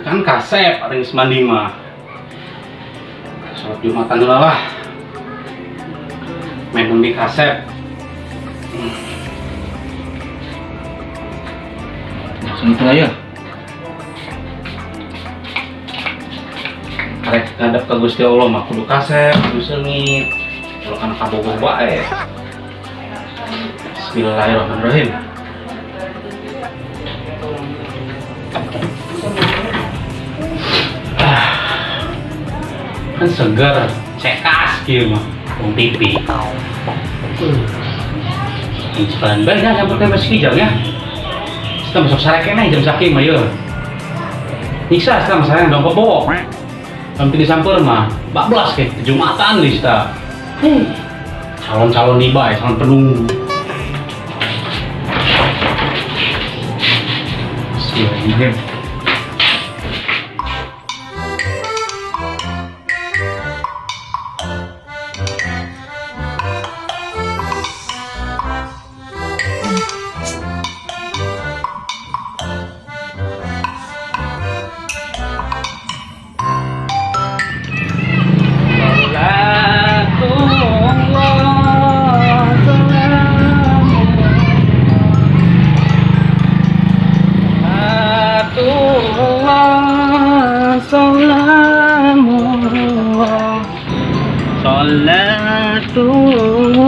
Kan kasep ada yang mandi mah. Sholat Jumatan dulu lah. Main di kasep. Sengit aja. Karek ngadep ke Gusti Allah mah kudu kasep, kudu sengit. Kalau kan kabogoh bae. Bismillahirrahmanirrahim. Kan segar, cekas gitu mah, pipi. Sekalian baik ya, yang pertama sekijang ya. Kita masuk sareknya jam saking mah ya. Nyiksa sekarang saya dong bobo. Hampir disamper mah, 14 kayak Jumatan di kita. Calon-calon niba ya, sangat penunggu. Bismillahirrahmanirrahim. Salatullah.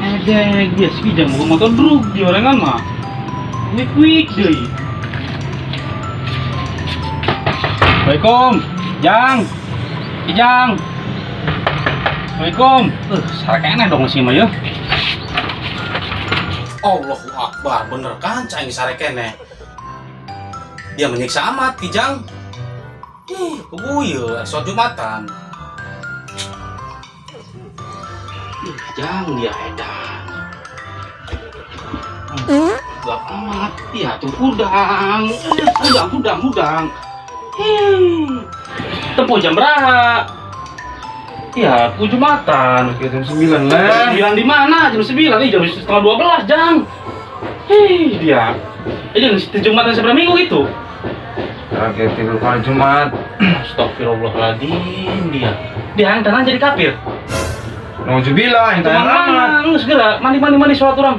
Ada dia sekijang mau motor drug di orangan mah. Quick deh. Assalamualaikum, Jang. Jang. Assalamualaikum. Sareknya dong sih mah ya. Allahu Akbar, bener kan cai sarekene. Dia menyiksa amat Kijang. Kebuye, sholat Jumatan. Jang dia edan. Gak amat, ya tuh udang. Udang. Tempo jam berapa? Ya, aku Jumatan. Oke, jam 9 lah. 9 di mana? Jam 9, jam setengah 12, Jang. Dia. Jam Jumatan seberapa minggu itu? Oke, 3 kali Jumat. Astagfirullahaladzim dia. Dia yang tanah jadi kafir. Nauzubillah, yang tanya amat. Segera mandi sholat orang.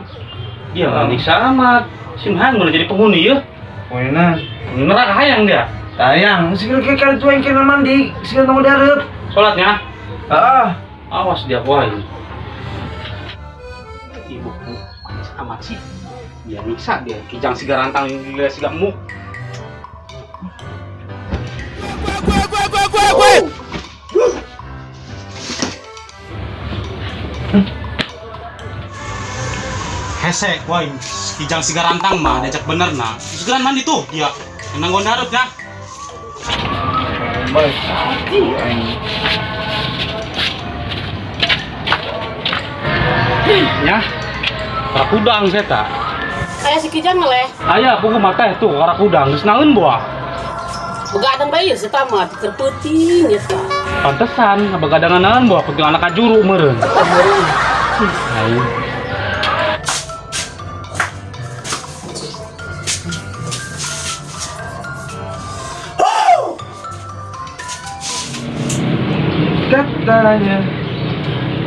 Dia mandi amat. Simhan mulai jadi penghuni ya. Poinnya Neraka hayang dia. sayang, segera kali tuh yang kena mandi, segera nunggu diharap. Sholatnya. Awas dia wahai. Ibuku manis amat sih. Dia nyiksa dia. Kijang sigarantang dia sigamuk. Hesek, woi, kijang sigarantang mah, diajak bener nah. Segeran mandi tuh dia, yang nanggon darut ya. baik. Ya, karak udang saya tak. Kayak si kijang ngeleh. Ayah, punggu mata itu karak udang, terus nangen buah. Begadang bayi ya setama, terpeting ya tak. Pantesan, begadangan nangen buah, penting anak kajuru meren. Ayo. Katanya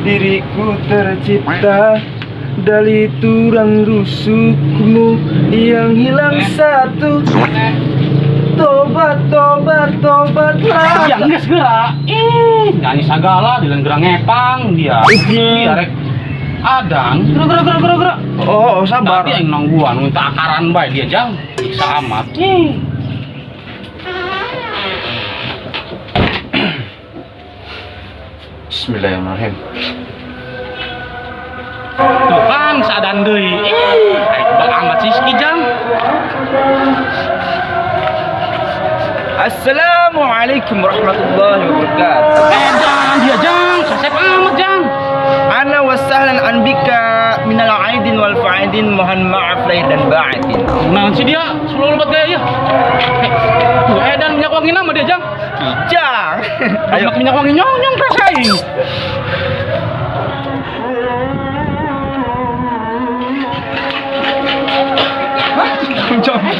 diriku tercipta dari tulang rusukmu yang hilang satu. Tobatlah. Ya enggak segera. Nyanyi sagala dengan gerang ngepang dia. Dia rek adang. Gerak. Oh, sabar. Tapi yang nangguan minta akaran bae dia jang. Bisa amat. Bismillahirrahmanirrahim. Tuh kan seadan deui. Ayo bak amat sih kijang. Assalamualaikum warahmatullahi wabarakatuh. Jangan dia jang, sasep amat jang. Ana wasahlan anbika minal aidin wal faidin, mohon maaf lahir dan batin. Nah si dia selalu lebat gaya ya. Tuh edan minyak wangi nama dia jang. Kijang. Ayo minyak wangi nyong rasain. Jangan.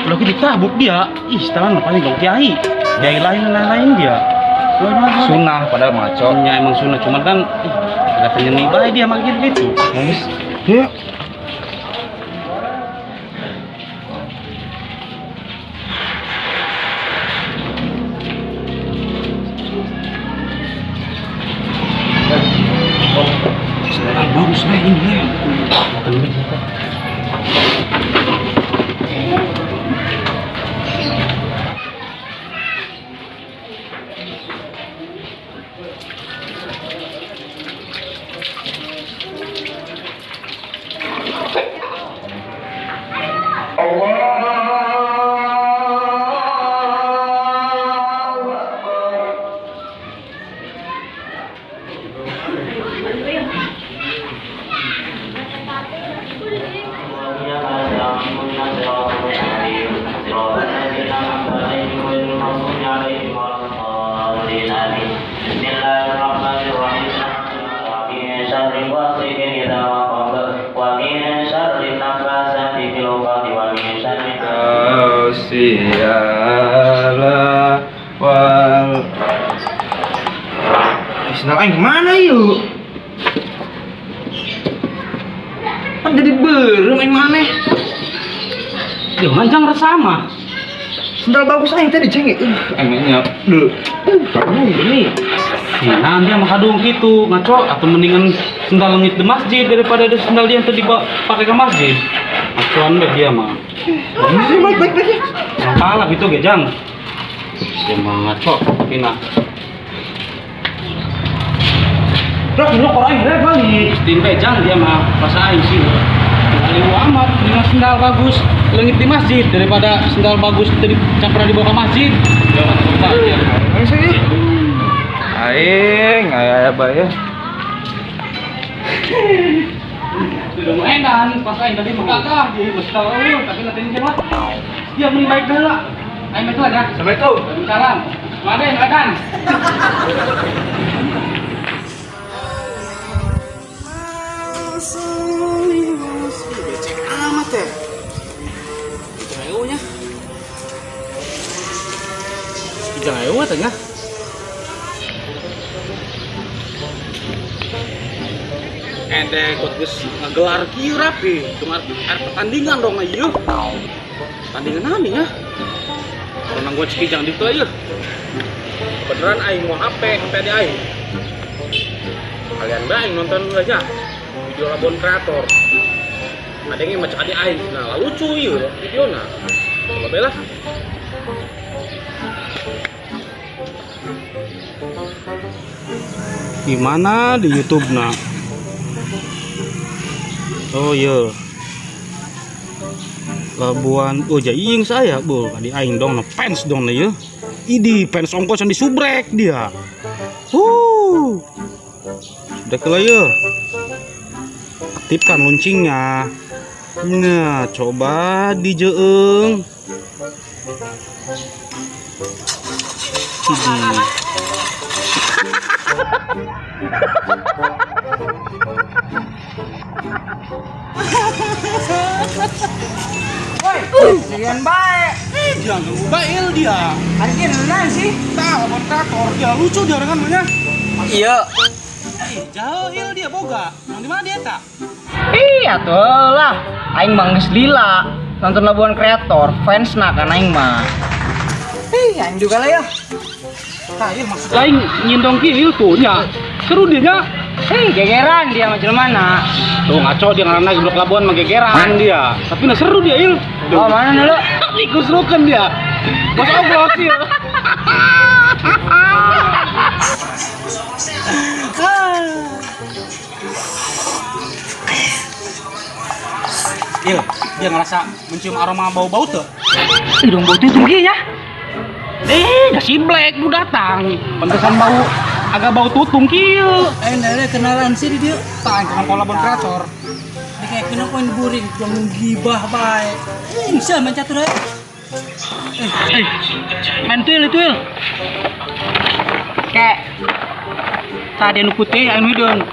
Kalau kita ditabuk dia, tangan paling gak kiai. Kiai lain dia. Sunnah padahal maco. Ya emang sunnah, cuman kan katanya nih baik dia makin gitu. Ya. Bagus lah ini ya. Sialah wal. Senang aing kemana yuk? Kan jadi berem aing mana? Jangan jangan sama. Sendal bagus aing tadi cengek. Emangnya dulu. Kamu ini. Nah, dia makadung gitu, ngaco atau mendingan sendal lengit di masjid daripada ada sendal dia yang tadi pakai ke masjid. Ngacoan deh dia mah. Baik ya. Salah gitu gejang. Emang ngaco tapi nak. Bro, lu orang ini kali. Tim bejang dia mah masa aing sih. Paling amat dengan sendal bagus lengit di masjid daripada sendal bagus tadi campur dibawa ke masjid. Jangan coba dia. Sih. Aing, aya bae ya. Sudah mau edan, pas aing tadi megagah jadi mesti tahu tapi nanti ini mah. Dia mending baik dulu lah. Aing betul ya. Assalamualaikum. Waalaikumsalam. Maden, makan. Becek amat ya. Ayo-nya. Jangan ayo tengah. Kok geus ngagelar kieu rapi. Cuma pertandingan dong ieu. Pertandingan nami ya. Orang gua ceki jangan ditu aja. Beneran aing mau HP di aing. Kalian bae nonton dulu aja. Video labon kreator. Ada yang macam adik aing. Nah, lucu ieu videona. Coba belah. Gimana di YouTube nah? Oh iya. Labuan, oh jaing saya, bu, di aing dong, no fans dong nih ya. Idi fans ongkosan di subrek dia. Udah kelah ya. Aktifkan loncengnya. Nah, coba dijeeng. Idi. Kalian baik. Jangan ganggu bail dia. Harga mana sih? Tahu kontraktor dia lucu dia orang namanya. Iya. Jahil dia boga. Di mana dia tak? Iya tuh lah. Aing mah geus lila. Nonton Labuan Kreator, fans na kan aing mah. Aing juga lah ya. Saya maksud lain nyindong kieu tuh nya. Seru dia nya. Gegeran dia macam mana? Tuh ngaco dia ngarana geblok Labuan mah gegeran dia. Tapi nah seru dia il. Oh, mana dulu? Dikusrukeun dia. Bos oblos ieu. Iya, dia ngerasa mencium aroma bau-bau tuh. Hidung bau tutung ya. Dah si Black lu datang. Pantesan bau agak bau tutung kieu. Nere kenalan sih dia. Tang dengan kolabon kreator. Kayak kena poin buring yang gibah bae. Bisa mencatur aja. Mentil itu il. Kayak Tadi nu putih anu hidung.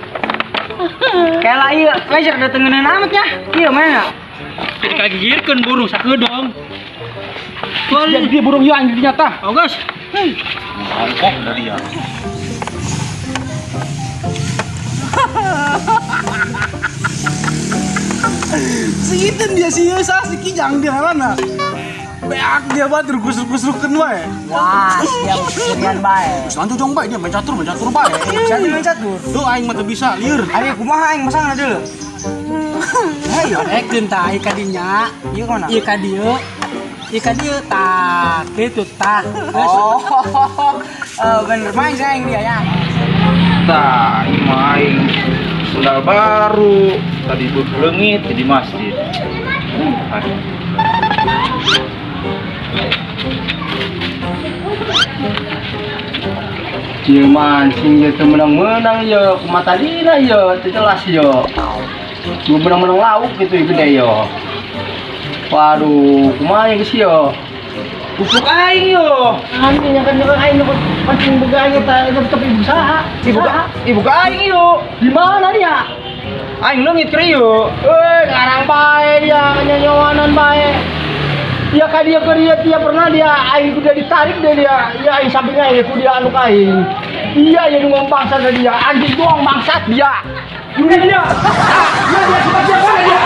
kayak lah iya, wajar datengin amat ya. Iya mana? Kagigirkeun burung sakeudong. Jadi dia burung ieu anjing nyata. Bagus. Mangkok dari ya. Segitu dia sih si kijang dia mana? Beak dia banget rukus-rukus-rukeun wae. Wah, siap kirian bae. Santu jong bae dia main catur bae. Saya main catur. Tuh aing mah teu bisa lieur. Ari kumaha aing masang deuleu. Ayo ekeun tah ieu kadinya. Ieu mana? Ieu ka dieu. Ieu ka dieu tah kitu tah. Oh, bener main sayang dia ya. Tah, ini main sendal baru. Tadi berlengit di masjid. Aduh. Ieu mancing ieu teu menang-menang ieu, kumata dina ieu, teu jelas ieu. Cuma menang-menang lauk gitu gede ieu. Waduh, kumaha geus ieu? Usuk aing yo. Anjing yang kan aing pancing boga aya teh ibu saha? Ibu ka aing yo. Di mana dia? Aing leungit keur ieu. Ngarang bae dia nyanyowanan bae. Dia ka dia ke dia pernah dia aing udah ditarik deh dia. Iya aing sampingnya aing ku dia anu aing. Iya ya nu bangsa dia. Anjing doang bangsat dia. Ini dia. Iya dia suka dia mana dia?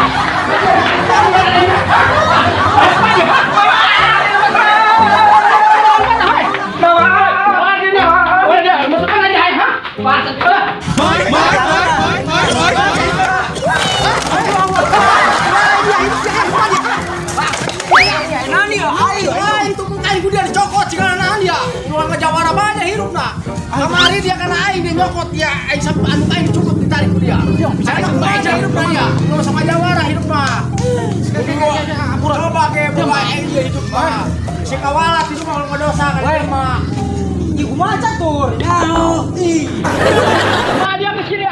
Kamari dia kena aing dia nyokot dia aing sampai anu aing cukup ditarik ku dia. Saya nak baca hidupnya dia. Kalau sama jawara hidup mah. Coba ke bola aing dia hidup mah. Si kawalat itu mah kalau dosa kan dia mah. Iku mah catur. Ya, ih. Nah dia ke sini